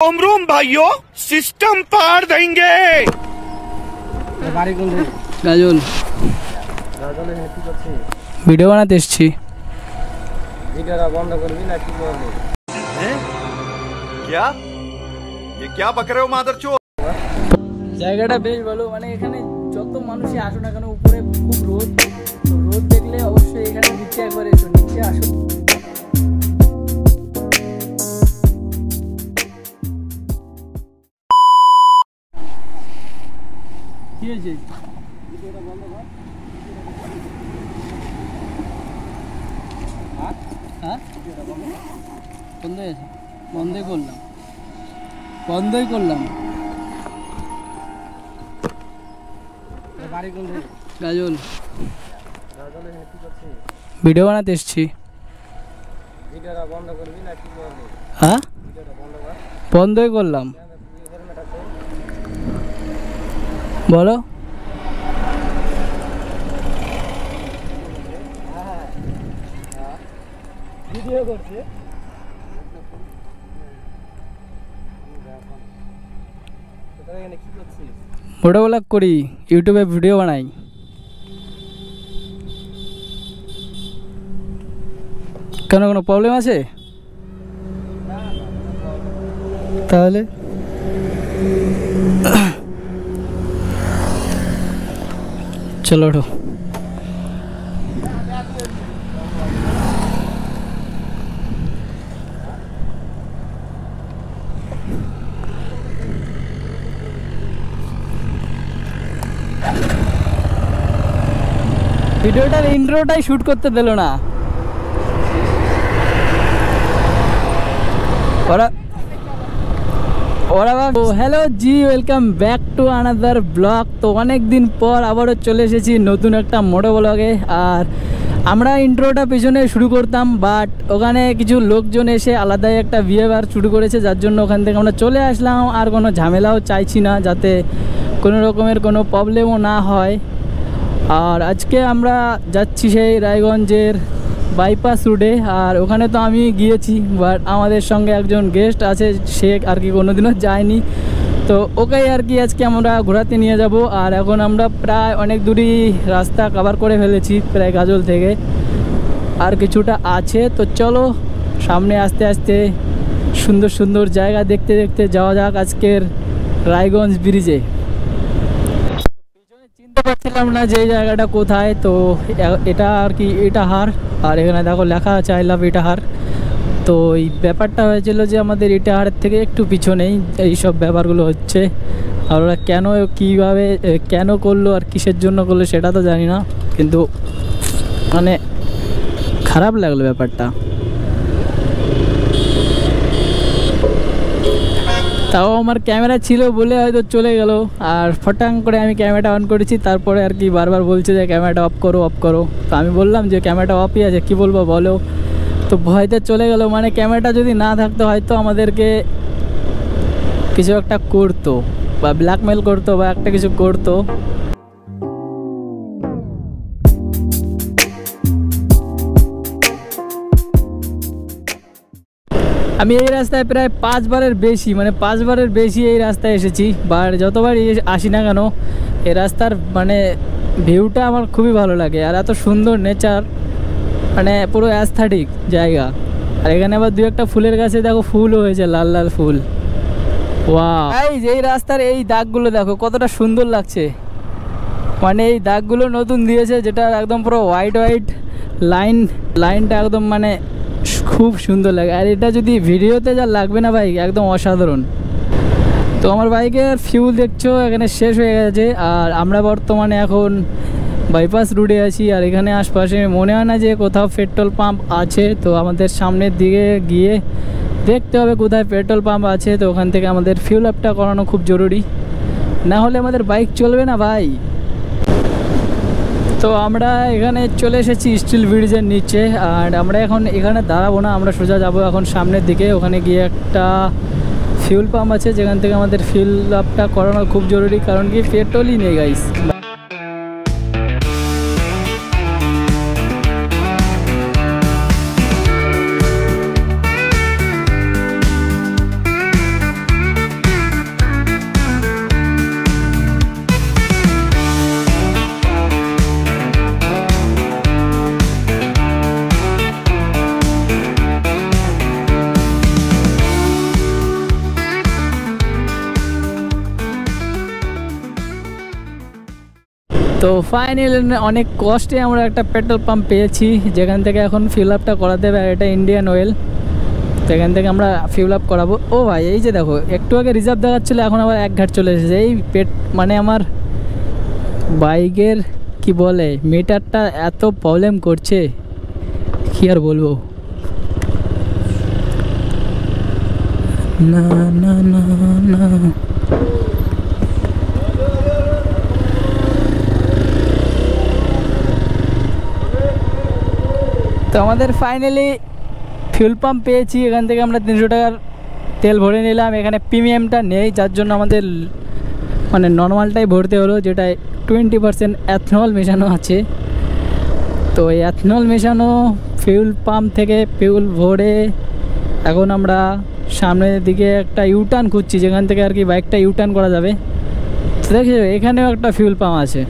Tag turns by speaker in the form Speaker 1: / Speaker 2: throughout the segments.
Speaker 1: Room भाइयों system पार देंगे।
Speaker 2: গাজল video বানাতে এসেছি।
Speaker 3: ভিডিওটা বন্ধ করবি না কি করবি?
Speaker 1: क्या ये क्या बक रहे हो मादरचोद?
Speaker 2: জায়গাটা বেশ ভালো, মানে এখানে যত মানুষই আসো না কেন উপরে খুব রোদ, তো রোদ দেখলে অবশ্যই এখানে নিচে একবার এসো, নিচে আসো। কি হয়েছে? হ্যাঁ বন্ধ হয়েছে, বন্ধই করলাম। গাজল ভিডিও বানাতে এসেছি।
Speaker 3: ভিডিওটা বন্ধ করবি না কি করবি?
Speaker 2: হ্যাঁ
Speaker 3: ভিডিওটা বন্ধ কর।
Speaker 2: বন্ধই করলাম। বলো।
Speaker 3: ভিডিও করছে এখানে কি করছিস?
Speaker 2: মোটো ব্লগ করি, ইউটিউবে ভিডিও বানাই। কেন কোনো প্রবলেম আছে? তাহলে চলো ওঠো। ভিডিওটার ইন্ট্রোটাই শুট করতে দিল না ওরা। Hello G, welcome back to another blog. তো অনেক দিন পর আবারও চলে এসেছি নতুন একটা মোটো ব্লগে। আর আমরা ইন্ট্রোটা পেছনে শুরু করতাম, বাট ওখানে কিছু লোকজন এসে আলাদাই একটা বিহেভিয়ার শুরু করেছে, যার জন্য ওখান থেকে আমরা চলে আসলাম। আর কোনো ঝামেলাও চাইছি না, যাতে কোনো রকমের কোনো প্রবলেমও না হয়। আর আজকে আমরা যাচ্ছি সেই রায়গঞ্জের বাইপাস রোডে। আর ওখানে তো আমি গিয়েছি, বাট আমাদের সঙ্গে একজন গেস্ট আছে, সে আর কি কোনোদিনও যায়নি, তো ওকেই আর কি আজকে আমরা ঘোরাতে নিয়ে যাব। আর এখন আমরা প্রায় অনেক দূরই রাস্তা কভার করে ফেলেছি, প্রায় গাজল থেকে আর কিছুটা আছে। তো চলো সামনে আস্তে আস্তে সুন্দর সুন্দর জায়গা দেখতে দেখতে যাওয়া যাক আজকের রায়গঞ্জ ব্রিজে। চিনতে পারছিলাম না যে এই জায়গাটা কোথায়, তো এটা আর কি ইটাহার। আর এখানে দেখো লেখা আছে আই লাভ ইটাহার। তো এই ব্যাপারটা হয়েছিল যে আমাদের ইটাহারের থেকে একটু পিছনেই এইসব ব্যাপারগুলো হচ্ছে। আর ওরা কেন কীভাবে কেন করলো আর কিসের জন্য করলো সেটা তো জানি না, কিন্তু মানে খারাপ লাগলো ব্যাপারটা। তাও আমার ক্যামেরা ছিল বলে হয়তো চলে গেল, আর ফটাং করে আমি ক্যামেরাটা অন করেছি, তারপরে আর কি বারবার বলছে যে ক্যামেরাটা অফ করো অফ করো। তো আমি বললাম যে ক্যামেরাটা অফই আছে, কী বলবো বলো। তো ভয়তে চলে গেল, মানে ক্যামেরাটা যদি না থাকতো হয়তো আমাদেরকে কিছু একটা করতো বা ব্ল্যাকমেল করতো বা একটা কিছু করতো। আমি এই রাস্তায় প্রায় 5 বারের বেশি এই রাস্তায় এসেছি। বার যতবার আসি না কেন এই রাস্তার মানে ভিউটা আমার খুবই ভালো লাগে। আর এত সুন্দর নেচার, মানে পুরো অ্যাস্থেটিক জায়গা। আর এখানে আবার দু একটা ফুলের গাছে দেখো ফুলও হয়েছে, লাল লাল ফুল। ওয়াও, এই রাস্তার এই দাগগুলো দেখো কতটা সুন্দর লাগছে। মানে এই দাগগুলো নতুন দিয়েছে, যেটা একদম পুরো হোয়াইট লাইনটা একদম মানে খুব সুন্দর লাগে। আর এটা যদি ভিডিওতে যা লাগবে না ভাই, একদম অসাধারণ। তো আমার বাইকের ফিউল দেখছো এখানে শেষ হয়ে গেছে। আর আমরা বর্তমানে এখন বাইপাস রোডে আছি। আর এখানে আশপাশে মনে হয় না যে কোথাও পেট্রোল পাম্প আছে, তো আমাদের সামনের দিকে গিয়ে দেখতে হবে কোথায় পেট্রোল পাম্প আছে। তো ওখান থেকে আমাদের ফিউল আপটা করানো খুব জরুরি, না হলে আমাদের বাইক চলবে না ভাই। তো আমরা এখানে চলে এসেছি স্টিল ব্রিজের নিচে। আর আমরা এখন এখানে দাঁড়াবো না, আমরা সোজা যাব এখন সামনের দিকে। ওখানে গিয়ে একটা ফিউল পাম্প আছে, যেখান থেকে আমাদের ফিউল আপটা করানো খুব জরুরি, কারণ কি পেট্রোলই নেই গাইস। তো ফাইনালি অনেক কষ্টে আমরা একটা পেট্রোল পাম্প পেয়েছি যেখান থেকে এখন ফিল আপটা করাতে হবে। আর এটা ইন্ডিয়ান অয়েল, তো এখান থেকে আমরা ফিল আপ করাবো। ও ভাই এই যে দেখো, একটু আগে রিজার্ভ দেখাচ্ছিলো, এখন আবার এক ঘাট চলে এসেছে। এই মানে আমার বাইকের কি বলে মিটারটা এত প্রবলেম করছে, কি আর বলবো। না না না না, তো আমাদের ফাইনালি ফিউল পাম্প পেয়েছি। এখান থেকে আমরা 300 টাকার তেল ভরে নিলাম। এখানে প্রিমিয়ামটা নেই, যার জন্য আমাদের মানে নর্মালটাই ভরতে হলো, যেটা 20% এথনল মেশানো আছে। তো এই এথনল মেশানো ফিউল পাম্প থেকে ফিউল ভরে এখন আমরা সামনের দিকে একটা ইউটার্ন খুঁজছি, যেখান থেকে আর কি বাইকটা ইউটার্ন করা যাবে। তো দেখো এখানেও একটা ফিউল পাম্প আছে,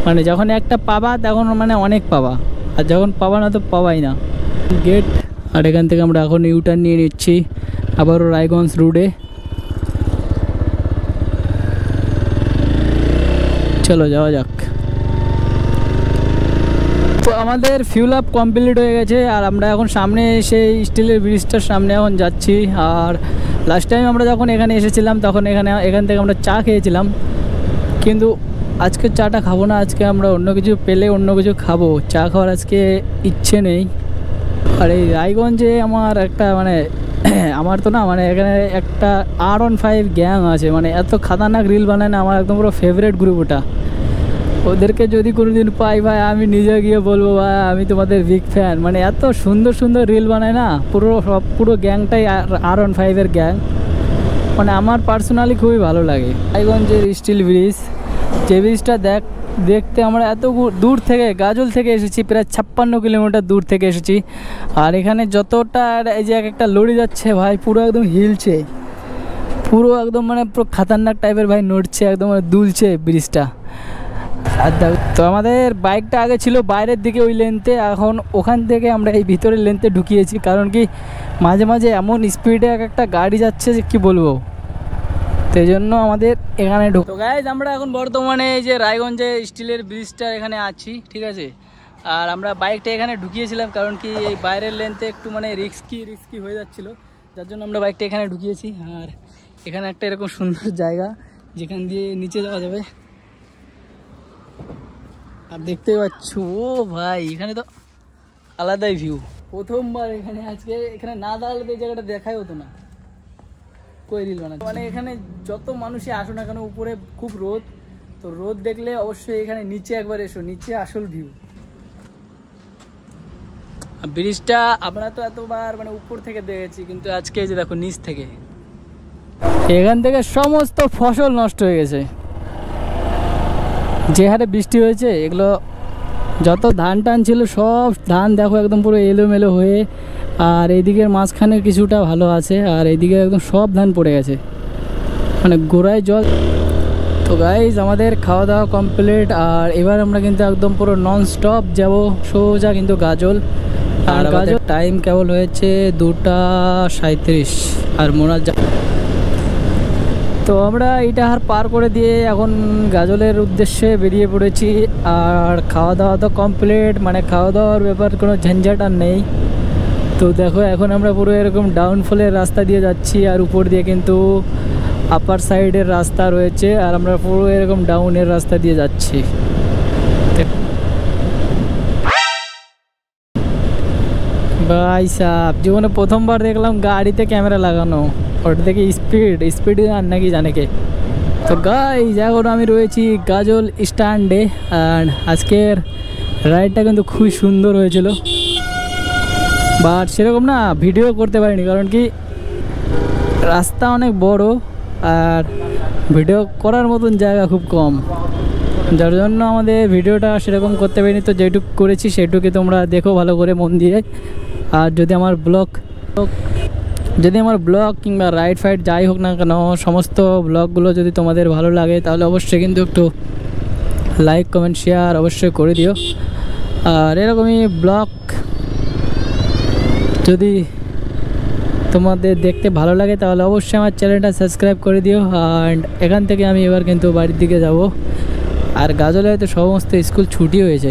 Speaker 2: মানে যখন একটা পাবা তখন মানে অনেক পাবা, আর যখন পাবা না তো পাবাই না। গেট, আর এখান থেকে আমরা এখন ইউটার্ন নিয়ে নিচ্ছি আবারও রায়গঞ্জ রোডে। চলো যাওয়া যাক। তো আমাদের ফিউল আপ কমপ্লিট হয়ে গেছে, আর আমরা এখন সামনে সেই স্টিলের ব্রিজটার সামনে এখন যাচ্ছি। আর লাস্ট টাইম আমরা যখন এখানে এসেছিলাম তখন এখান থেকে আমরা চা খেয়েছিলাম, কিন্তু আজকে চাটা খাবো না। আজকে আমরা অন্য কিছু পেলে অন্য কিছু খাবো, চা খাওয়ার আজকে ইচ্ছে নেই। আর এই রায়গঞ্জে আমার একটা মানে আমার তো না মানে এখানে একটা R15 গ্যাং আছে, মানে এত খাতারনাক রিল বানায় না, আমার একদম পুরো ফেভারিট গ্রুপ ওটা। ওদেরকে যদি কোনোদিন পাই ভাই, আমি নিজে গিয়ে বলবো ভাই আমি তোমাদের বিগ ফ্যান। মানে এত সুন্দর সুন্দর রিল বানায় না, পুরো গ্যাংটাই R15-এর গ্যাং। মানে আমার পার্সোনালি খুবই ভালো লাগে। রায়গঞ্জের স্টিল ব্রিজ, যে ব্রিজটা দেখতে আমরা এত দূর থেকে গাজল থেকে এসেছি, প্রায় 56 কিলোমিটার দূর থেকে এসেছি। আর এখানে যতটা এই যে একটা লরি যাচ্ছে ভাই, পুরো একদম হিলছে, পুরো একদম মানে পুরো খাতারনাক টাইপের ভাই, নড়ছে একদম, মানে দুলছে ব্রিজটা। আর তো আমাদের বাইকটা আগে ছিল বাইরের দিকে ওই লেনতে, এখন ওখান থেকে আমরা এই ভিতরের লেনতে ঢুকিয়েছি। কারণ কি মাঝে মাঝে এমন স্পিডে একটা গাড়ি যাচ্ছে যে কী বলবো, সেই জন্য আমাদের এখানে তো গাইজ আমরা এখন বর্তমানে এই যে রায়গঞ্জে স্টিলের ব্রিজটার এখানে আছি, ঠিক আছে। আর আমরা বাইকটা এখানে ঢুকিয়েছিলাম কারণ কি এই বাইরের লেনতে একটু মানে রিস্কি হয়ে যাচ্ছিলো, যার জন্য আমরা বাইকটা এখানে ঢুকিয়েছি। আর এখানে একটা এরকম সুন্দর জায়গা যেখান দিয়ে নিচে যাওয়া যাবে। আর দেখতে পাচ্ছ ও ভাই, এখানে তো আলাদাই ভিউ। প্রথমবার এখানে আজকে এখানে না দাঁড়ালে তো এই জায়গাটা দেখাই হতো না। কই রিল বানাচ্ছে মানে এখানে যত মানুষই আসো না কেন, উপরে খুব রোদ, তো রোদ দেখলে অবশ্যই এখানে নিচে একবার এসো, নিচে আসল ভিউ। ব্রিজটা আমরা তো এতবার মানে উপর থেকে দেখেছি, কিন্তু আজকে এই যে দেখো নিচ থেকে, এখান থেকে সমস্ত ফসল নষ্ট হয়ে গেছে। যে হারে বৃষ্টি হয়েছে, এগুলো যত ধান টান ছিল সব ধান দেখো একদম পুরো এলোমেলো হয়ে, আর এইদিকের মাঝখানে কিছুটা ভালো আছে, আর এইদিকে একদম সব ধান পড়ে গেছে, মানে গোড়ায় জল। তো গাইজ আমাদের খাওয়া দাওয়া কমপ্লিট, আর এবার আমরা কিন্তু একদম পুরো নন স্টপ যাব সোজা কিন্তু গাজল। আর গাজল টাইম কেবল হয়েছে 2:37, আর মোনার তো আমরা ইটাহার পার করে দিয়ে এখন গাজলের উদ্দেশ্যে বেরিয়ে পড়েছি। আর খাওয়া দাওয়া তো কমপ্লিট, মানে খাওয়া দাওয়ার ব্যাপার কোনো ঝঞ্ঝাট আর নেই। তো দেখো এখন আমরা পুরো এরকম ডাউনফলের রাস্তা দিয়ে যাচ্ছি, আর উপর দিয়ে কিন্তু আপার সাইডের রাস্তা রয়েছে, আর আমরা পুরো এরকম ডাউনের রাস্তা দিয়ে যাচ্ছি। ভাই সাহেব, জীবনে প্রথমবার দেখলাম গাড়িতে ক্যামেরা লাগানো, ওটা থেকে স্পিড আর নাকি জানে কে। তো গাইজ এখন আমি রয়েছি গাজল স্ট্যান্ডে, আর আজকের রাইডটা কিন্তু খুবই সুন্দর হয়েছিল, বাট সেরকম না ভিডিও করতে পারিনি, কারণ কি রাস্তা অনেক বড় আর ভিডিও করার মতন জায়গা খুব কম, যার জন্য আমাদের ভিডিওটা সেরকম করতে পারিনি। তো যেটুকু করেছি সেটুকু তোমরা দেখো ভালো করে মন দিয়ে। আর যদি আমার ব্লগ কিংবা রাইড ফাইড যাই হোক না কেন, সমস্ত ব্লগগুলো যদি তোমাদের ভালো লাগে তাহলে অবশ্যই কিন্তু একটু লাইক কমেন্ট শেয়ার অবশ্যই করে দিও। আর এরকমই ব্লগ যদি তোমাদের দেখতে ভালো লাগে তাহলে অবশ্যই আমার চ্যানেলটা সাবস্ক্রাইব করে দিও। অ্যান্ড এখান থেকে আমি এবার কিন্তু বাড়ির দিকে যাব। আর গাজলে হয়তো সমস্ত স্কুল ছুটি হয়েছে।